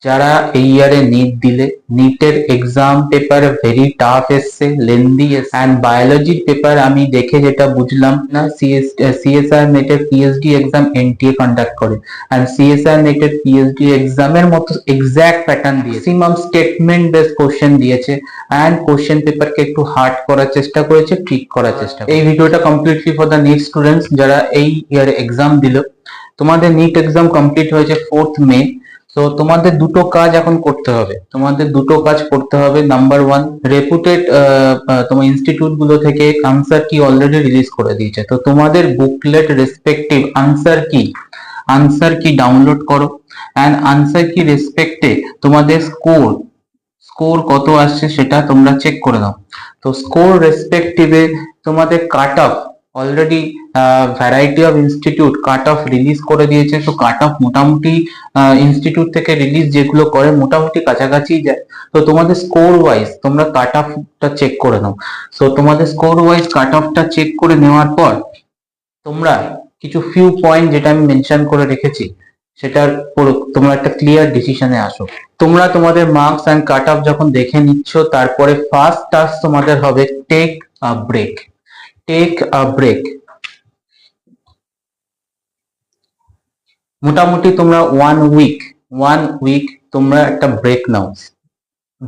যারা এই ইয়ারে নিট দিলে, নিটের এক্সাম পেপার ভেরি টাফ এসছে, লেন্দি এসছে, অ্যান্ড বায়োলজির পেপার আমি দেখে যেটা বুঝলাম না, সিএসআর নেটের পিএইচডি এক্সাম এনটিএ কন্ডাক্ট করে, অ্যান্ড সিএসআর নেটের পিএইচডি এক্সামের মতো এক্সাক্ট প্যাটার্ন দিয়ে ম্যাক্সিমাম স্টেটমেন্ট বেস কোশ্চেন দিয়েছে, অ্যান্ড কোশ্চেন পেপারকে একটু হার্ড করার চেষ্টা করেছে, ট্রিক করার চেষ্টা। এই ভিডিওটা completely for the NEET students যারা এই ইয়ারে এক্সাম দিল। তোমাদের নিট এক্সাম কমপ্লিট হয়েছে 4th মে। তো তোমাদের দুটো কাজ এখন করতে হবে, নাম্বার ওয়ান, রেপুটেড তোমার ইনস্টিটিউট গুলো থেকে আনসার কি অলরেডি রিলিজ করে দিয়েছে, তো তোমাদের বুকলেট রেসপেক্টিভ আনসার কি ডাউনলোড করো, অ্যান্ড আনসার কি রেসপেক্টে তোমাদের স্কোর কত আসছে সেটা তোমরা চেক করে নাও। তো স্কোর রেসপেক্টিভে তোমাদের cut off already variety of institute cut off release করে দিয়েছে। তো কাট অফ মোটামুটি ইনস্টিটিউট থেকে রিলিজ যেগুলো করে মোটামুটি কাছাকাছি যায়। তো তোমাদের স্কোর ওয়াইজ তোমরা কাট অফটা চেক করে নাও। সো তোমাদের স্কোর ওয়াইজ কাট অফটা চেক করে নেওয়ার পর তোমরা কিছু ফিউ পয়েন্ট যেটা আমি মেনশন করে রেখেছি সেটার তোমরা একটা ক্লিয়ার ডিসিশনে আসো। তোমরা তোমাদের মার্কস অ্যান্ড কাট অফ যখন দেখে নিচ্ছ, তারপরে ফার্স্ট টাস্ক তোমাদের হবে টেক আ ব্রেক। মোটামুটি তোমরা ওয়ান উইক তোমরা একটা ব্রেক নাও,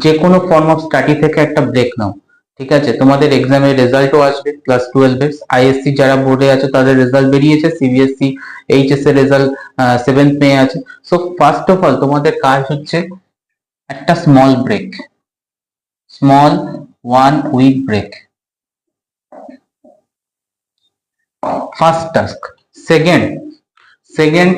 যে কোনো ফর্ম অফ স্টাডি থেকে একটা ব্রেক নাও, ঠিক আছে? তোমাদের এক্সামের রেজাল্টও আসবে, ক্লাস 12 এর আইএসসি যারা বোর্ডে আছে তাদের রেজাল্ট বেরিয়েছে, সিবিএসসি এইচএস এর রেজাল্ট 7th মে আছে। সো ফার্স্ট অফ অল তোমাদের কাজ হচ্ছে একটা small 1 week break, first task. Second,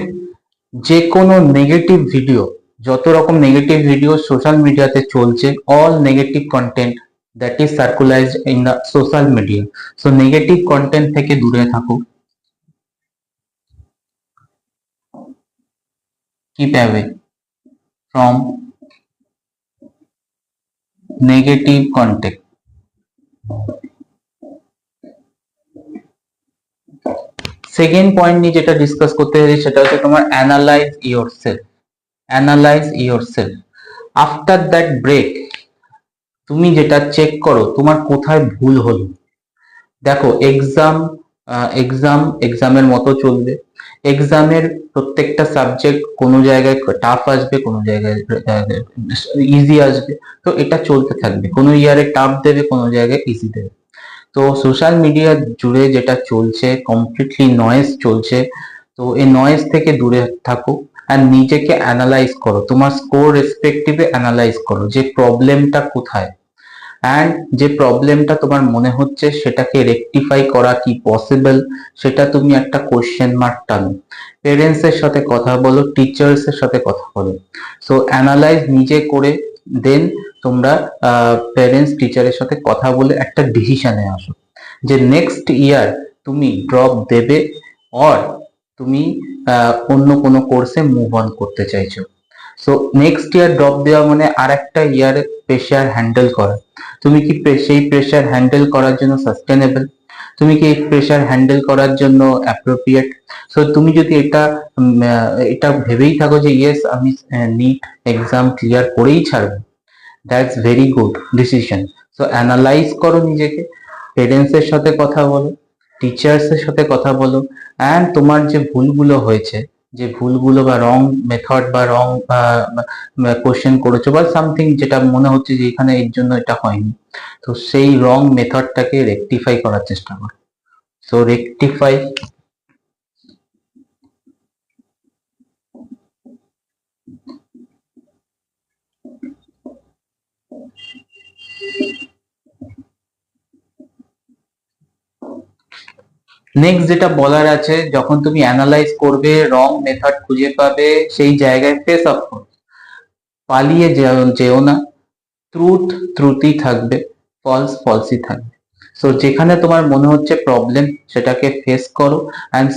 যে কোনো নেগেটিভ ভিডিও, যত রকম নেগেটিভ ভিডিও সোশ্যাল মিডিয়াতে চলছে, all negative content that is circularised in the social media, so negative content থেকে দূরে থাকো। Keep away from negative content. Second point নিয়ে যেটা ডিসকাস করতে চাই সেটা হচ্ছে তোমার analyse yourself after that break. তুমি যেটা চেক করো তোমার কোথায় ভুল হলো। দেখো এক্সামের মতো চলবে, এক্সামের প্রত্যেকটা সাবজেক্ট কোনো জায়গায় টাফ আসবে, কোনো জায়গায় ইজি আসবে, তো এটা চলতে থাকবে। কোনো ইয়ারে টাফ দেবে, কোনো জায়গায় ইজি দেবে। তো সোশ্যাল মিডিয়া জুড়ে যেটা চলছে কমপ্লিটলি নয়েজ চলছে, তো এই নয়েজ থেকে দূরে থাকো আর নিজেকে অ্যানালাইজ করো, তোমার স্কোর রেসপেক্টিভে অ্যানালাইজ করো যে প্রবলেমটা কোথায়, অ্যান্ড যে প্রবলেমটা তোমার মনে হচ্ছে সেটাকে রেকটিফাই করা কি পসিবল, সেটা তুমি একটা কোশ্চেন মার্ক টানো। পেরেন্টস এর সাথে কথা বলো, টিচার্স এর সাথে কথা বলো। সো অ্যানালাইজ নিজে করে দেন তোমরা পেরেন্টস টিচারের সাথে কথা বলে একটা ডিসিশনে আসো যে নেক্সট ইয়ার তুমি ড্রপ দেবে অর তুমি অন্য কোনো কোর্সে মুভ অন করতে চাইছো। সো নেক্সট ইয়ার ড্রপ দেওয়া মানে আর একটা ইয়ার প্রেশার হ্যান্ডেল করা। তুমি কি সেই প্রেশার হ্যান্ডেল করার জন্য সাস্টেনেবল, তুমি কি এই প্রেশার হ্যান্ডেল করার জন্য অ্যাপ্রোপ্রিয়েট? সো তুমি যদি এটা ভেবেই থাকো যে ইয়েস আমি নিট এক্সাম ক্লিয়ার করেই ছাড়বো, that's very good decision. So analyse করো নিজেকে, পেরেন্টস এর সাথে কথা বলো, টিচার্স এর সাথে কথা বলো, অ্যান্ড তোমার যে ভুলগুলো হয়েছে, যে ভুলগুলো বা রং মেথড বা রং কোশ্চেন করেছো বা সামথিং যেটা মনে হচ্ছে যে এখানে এর জন্য এটা হয়নি, তো সেই রং মেথডটাকে রেকটিফাই করার চেষ্টা করো। So rectify. নেক্সট যেটা বলার আছে, যখন তুমি অ্যানালাইজ করবে, রং মেথড খুঁজে পাবে, সেই জায়গায় ফেস অফ করো, পালিয়ে যেও না। ট্রুথই থাকবে, ফলসই থাকবে। সো যেখানে তোমার মনে হচ্ছে প্রবলেম সেটাকে ফেস করো and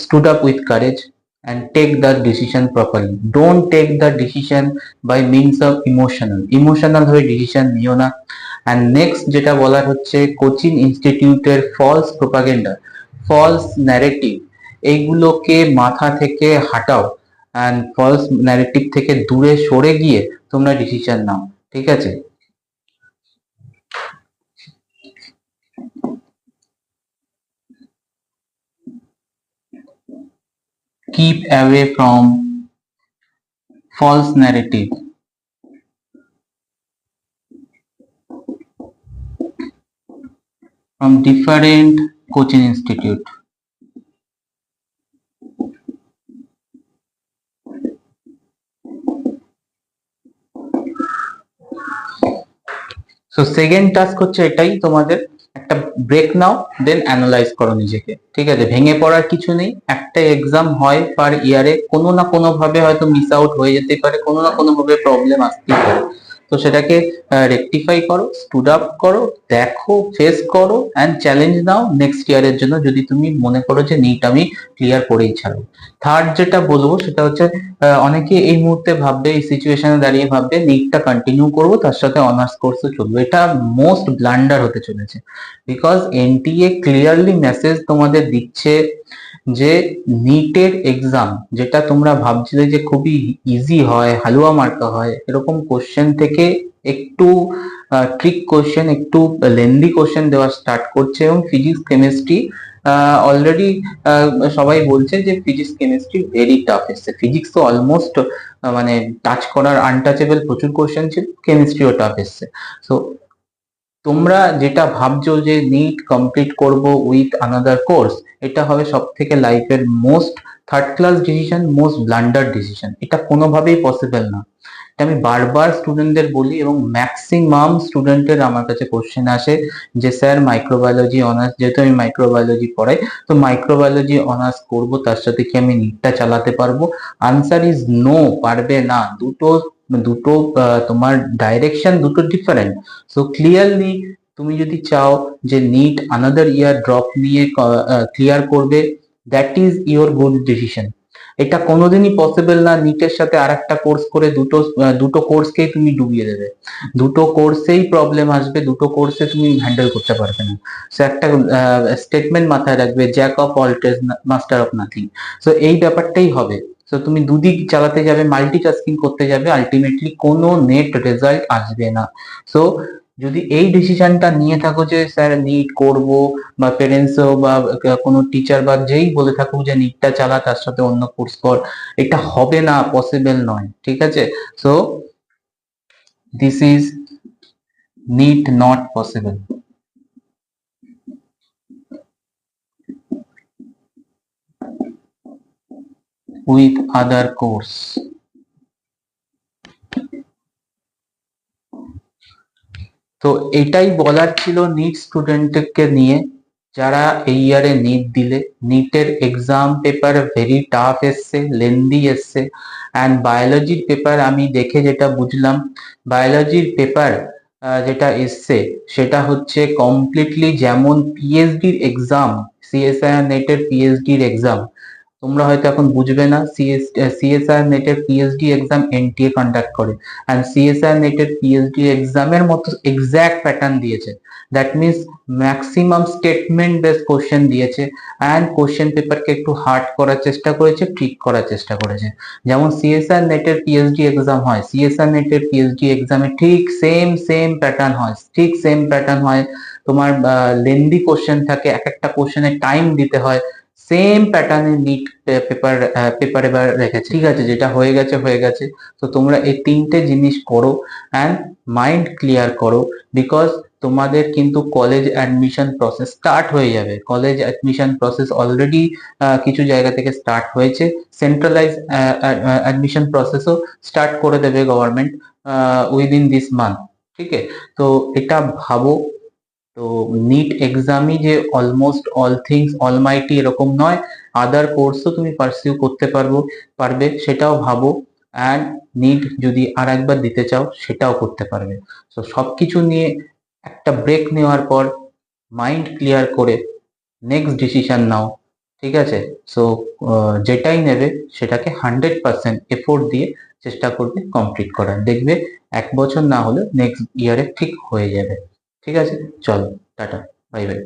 stood up with courage and take the decision properly. Don't take the decision by means of emotional হয়ে ডিসিশন নিও না। and next যেটা বলার হচ্ছে কোচিং ইনস্টিটিউটের ফলস প্রোপাগেন্ডা, ফলস ন্যারেটিভ, এইগুলোকে মাথা থেকে হাটাও অ্যান্ড ফলস ন্যারেটিভ থেকে দূরে সরে গিয়ে তোমরা ডিসিশন নাও, ঠিক আছে? Keep away from false narrative. From different coaching institute. So second task হচ্ছে এটাই তোমাদের, একটা ব্রেক নাও, দেন অ্যানালাইজ করো নিজেকে, ঠিক আছে? ভেঙে পড়ার কিছু নেই, একটা এক্সাম হয় পার ইয়ারে, কোনো না কোনো ভাবে হয়তো মিস আউট হয়ে যেতে পারে, কোনো না কোনো ভাবে প্রবলেম আসতেই পারে। তো সেটাকে রেকটিফাই করো, স্টুড আপ করো, দেখো, ফেস করো অ্যান্ড চ্যালেঞ্জ নাও নেক্সট ইয়ারের জন্য, যদি তুমি মনে করো যে নিট আমি ক্লিয়ার করেই ছাড়ো। থার্ড যেটা বলবো সেটা হচ্ছে, অনেকে এই মুহূর্তে ভাববে, এই সিচুয়েশনে দাঁড়িয়ে ভাববে নিটটা কন্টিনিউ করবো, তার সাথে অনার্স কোর্সও চলবে। এটা মোস্ট ব্লান্ডার হতে চলেছে, বিকজ এনটিএ ক্লিয়ারলি মেসেজ তোমাদের দিচ্ছে যে নিটের এক্সাম, যেটা তোমরা ভাবছিলে যে খুবই ইজি হয়, হালুয়া মার্কা হয়, এরকম কোশ্চেন থেকে একটু ট্রিক কোশ্চেন, একটু লেন্দি কোশ্চেন দেওয়া স্টার্ট করছে। এবং ফিজিক্স কেমিস্ট্রি অলরেডি সবাই বলছে যে ফিজিক্স কেমিস্ট্রি ভেরি টাফ এসছে। ফিজিক্স তো অলমোস্ট মানে টাচ করার আনটাচেবল প্রচুর কোশ্চেন ছিল, কেমিস্ট্রিও টাফ এসছে। সো তোমরা যেটা ভাবছো যে নিট কমপ্লিট করব উইথ আনাদার কোর্স, এটা হবে সব থেকে লাইফের most third class decision, most blunder decision. এটা কোনোভাবেই পসিবল না। এটা আমি বারবার স্টুডেন্টদের বলি, এবং ম্যাক্সিমাম স্টুডেন্টের আমার কাছে কোশ্চেন আসে যে স্যার মাইক্রোবায়োলজি অনার্স, যেহেতু আমি মাইক্রোবায়োলজি পড়াই, তো মাইক্রোবায়োলজি অনার্স করব, তার সাথে কি আমি নিটটা চালাতে পারবো? আনসার ইজ নো, পারবে না। দুটো দুটো তোমার ডাইরেকশন দুটো ডিফারেন্ট। সো ক্লিয়ারলি তুমি যদি চাও যে নিট আনাদার ইয়ার ড্রপ নিয়ে ক্লিয়ার করবে, that is your good decision. এটা কোনোদিনই পসিবল না নিটের সাথে আর একটা কোর্স করে দুটো কোর্সকেই তুমি ডুবিয়ে দেবে। দুটো কোর্সেই প্রবলেম আসবে, দুটো কোর্সে তুমি হ্যান্ডেল করতে পারবে না। সো একটা স্টেটমেন্ট মাথায় রাখবে, jack of all trades master of nothing. So এই ব্যাপারটাই হবে। তো তুমি দুদিক চালাতে যাবে, মাল্টিটাস্কিং করতে যাবে, আলটিমেটলি কোনো নেট রেজাল্ট আসবে না। সো যদি এই ডিসিশনটা নিয়ে থাকো যে স্যার নিট করব, বা পেরেন্টস বা কোনো টিচার বা যেই বলে থাকুক যে নিটটা চালা, তার সাথে অন্য কোর্স কর, এটা হবে না, পসিবল নয়, ঠিক আছে? So this is NEET not possible with other course. তো এটাই বলার ছিল নিট স্টুডেন্টকে নিয়ে, যারা এই ইয়ারে নিট দিলে। নিটের এক্সাম পেপার ভেরি টাফ এসছে, লেন্দি এসছে। অ্যান্ড বায়োলজির পেপার আমি দেখে যেটা বুঝলাম, বায়োলজির পেপার যেটা এসছে সেটা হচ্ছে কমপ্লিটলি যেমন পিএইচডির এক্সাম, সিএসআইআর নেটের পিএইচডির এক্সাম। তোমরা হয়তো এখন বুঝবে না, সিএসআর নেটের পিএইচডি এক্সাম এনটিএ কন্ডাক্ট করে, এন্ড সিএসআর নেটের পিএইচডি এক্সামের মতো এক্সাক্ট প্যাটার্ন দিয়েছে। That means maximum statement base question দিয়েছে, অ্যান্ড কোশ্চেন পেপারকে একটু হার্ড করার চেষ্টা করেছে, ট্রিক করার চেষ্টা করেছে। যেমন সিএসআর নেটের পিএইচডি এক্সাম হয়, সিএসআর নেটের পিএইচডি এক্সামে ঠিক সেম প্যাটার্ন হয়, ঠিক সেম প্যাটার্ন হয়। তোমার লেন্দি কোশ্চেন থাকে, এক একটা কোশ্চেনে টাইম দিতে হয়, সেম প্যাটার্নের নিট পেপার এবার রেখেছে, ঠিক আছে? যেটা হয়ে গেছে হয়ে গেছে। তো তোমরা এই তিনটে জিনিস করো অ্যান্ড মাইন্ড ক্লিয়ার করো, বিকজ তোমাদের কিন্তু কলেজ অ্যাডমিশন প্রসেস স্টার্ট হয়ে যাবে। কলেজ অ্যাডমিশন প্রসেস অলরেডি কিছু জায়গা থেকে স্টার্ট হয়েছে, সেন্ট্রালাইজ অ্যাডমিশন প্রসেসও স্টার্ট করে দেবে গভর্নমেন্ট উইদিন দিস মান্থ, ঠিক আছে? তো এটা ভাবো। তো নিট এক্সামই যে অলমোস্ট অল থিংস অলমাইটি এরকম নয়, আদার কোর্সও তুমি পারসিউ করতে পারবে, সেটাও ভাবো। অ্যান্ড নিট যদি আর একবার দিতে চাও সেটাও করতে পারবে। তো সবকিছু নিয়ে একটা ব্রেক নেওয়ার পর মাইন্ড ক্লিয়ার করে নেক্সট ডিসিশন নাও, ঠিক আছে? সো যেটাই নেবে সেটাকে 100% এফোর্ট দিয়ে চেষ্টা করবে কমপ্লিট করার, দেখবে 1 বছর না হলে নেক্সট ইয়ারে ঠিক হয়ে যাবে। ঠিক আছে, চলো, টাটা, বাই বাই।